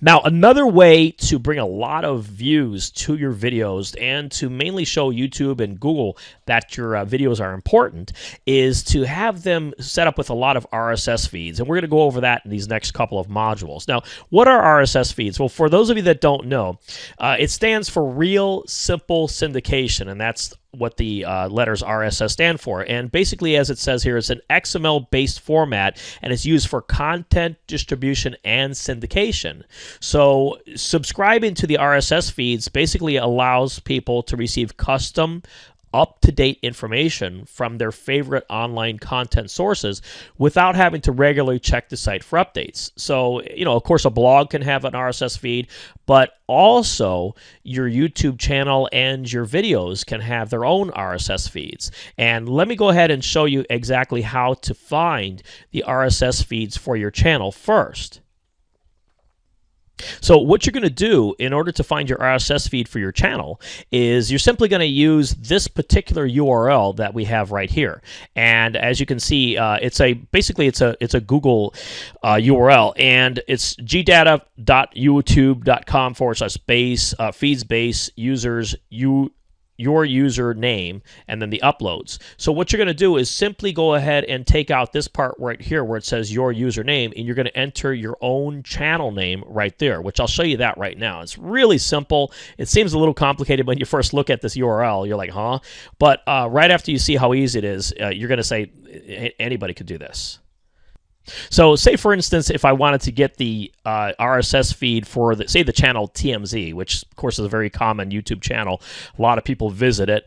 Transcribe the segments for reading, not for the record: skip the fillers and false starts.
Now, another way to bring a lot of views to your videos and to mainly show YouTube and Google that your videos are important is to have them set up with a lot of RSS feeds. And we're going to go over that in these next couple of modules. Now, what are RSS feeds? Well, for those of you that don't know, it stands for Real Simple Syndication, and that's what the letters RSS stand for. And basically, as it says here, it's an XML-based format, and it's used for content distribution and syndication. So subscribing to the RSS feeds basically allows people to receive custom, up-to-date information from their favorite online content sources without having to regularly check the site for updates. So, of course, a blog can have an RSS feed, but also your YouTube channel and your videos can have their own RSS feeds. And let me go ahead and show you exactly how to find the RSS feeds for your channel first. So what you're going to do in order to find your RSS feed for your channel is you're simply going to use this particular URL that we have right here. And as you can see, it's a Google URL, and it's gdata.youtube.com/base feeds base users your username, and then the uploads. So what you're going to do is simply go ahead and take out this part right here where it says your username, and you're going to enter your own channel name right there, which I'll show you that right now. It's really simple. It seems a little complicated when you first look at this URL. You're like, huh? But right after you see how easy it is, you're going to say anybody could do this. So say, for instance, if I wanted to get the RSS feed for, say, the channel TMZ, which, of course, is a very common YouTube channel. A lot of people visit it.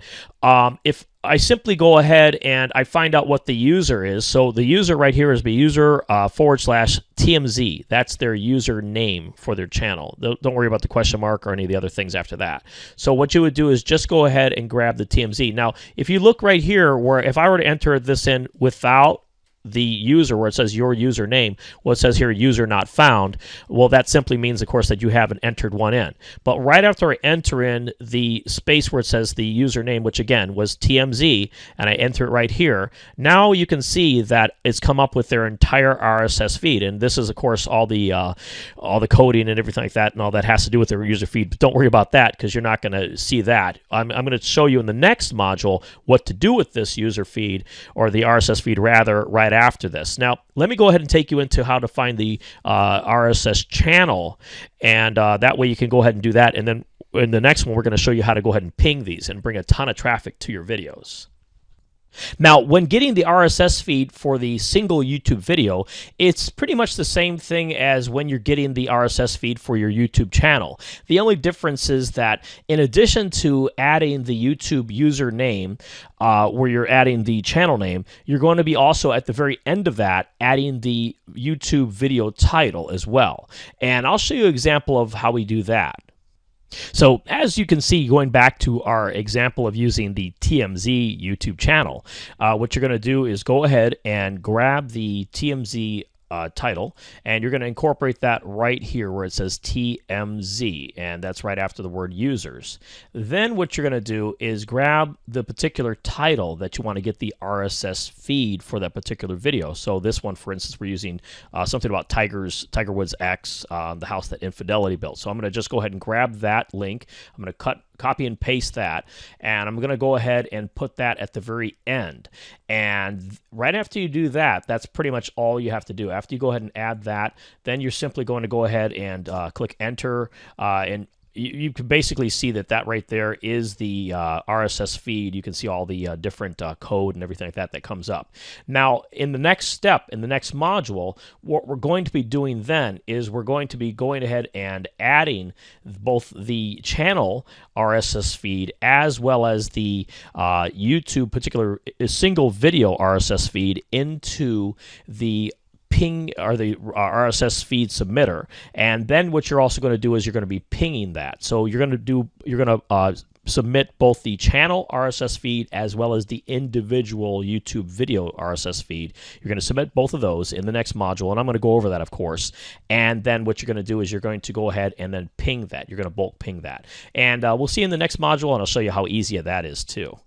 If I simply go ahead and I find out what the user is, so the user right here is the user /TMZ. That's their username for their channel. Don't worry about the question mark or any of the other things after that. So what you would do is just go ahead and grab the TMZ. Now, if you look right here, where if I were to enter this in without the user, where it says your username, well, it says here user not found. Well, that simply means, of course, that you haven't entered one in. But right after I enter in the space where it says the username, which again was TMZ, and I enter it right here, now you can see that it's come up with their entire RSS feed. And this is, of course, all the coding and everything like that, and all that has to do with their user feed. But don't worry about that, because you're not going to see that. I'm going to show you in the next module what to do with this user feed, or the RSS feed rather, right after this. Now, let me go ahead and take you into how to find the RSS channel, and that way you can go ahead and do that. And then in the next one, we're going to show you how to go ahead and ping these and bring a ton of traffic to your videos. Now, when getting the RSS feed for the single YouTube video, it's pretty much the same thing as when you're getting the RSS feed for your YouTube channel. The only difference is that in addition to adding the YouTube username, where you're adding the channel name, you're going to be also at the very end of that adding the YouTube video title as well. And I'll show you an example of how we do that. So as you can see, going back to our example of using the TMZ YouTube channel, what you're going to do is go ahead and grab the TMZ title, and you're going to incorporate that right here where it says TMZ, and that's right after the word users. Then what you're going to do is grab the particular title that you want to get the RSS feed for that particular video. So this one, for instance, we're using something about Tiger Woods X, the house that Infidelity built. So I'm going to just go ahead and grab that link. I'm going to copy and paste that, and I'm going to go ahead and put that at the very end. And right after you do that, that's pretty much all you have to do. After you go ahead and add that, then you're simply going to go ahead and click enter, and you can basically see that right there is the RSS feed. You can see all the different code and everything like that comes up. Now, in the next step, in the next module, what we're going to be doing then is we're going to be going ahead and adding both the channel RSS feed as well as the YouTube particular single video RSS feed into the ping or the RSS feed submitter. And then what you're also going to do is you're going to be pinging that. So you're going to submit both the channel RSS feed as well as the individual YouTube video RSS feed. You're going to submit both of those in the next module, and I'm going to go over that, of course. And then what you're going to do is you're going to go ahead and then ping that. You're going to bulk ping that. And we'll see in the next module, and I'll show you how easy that is too.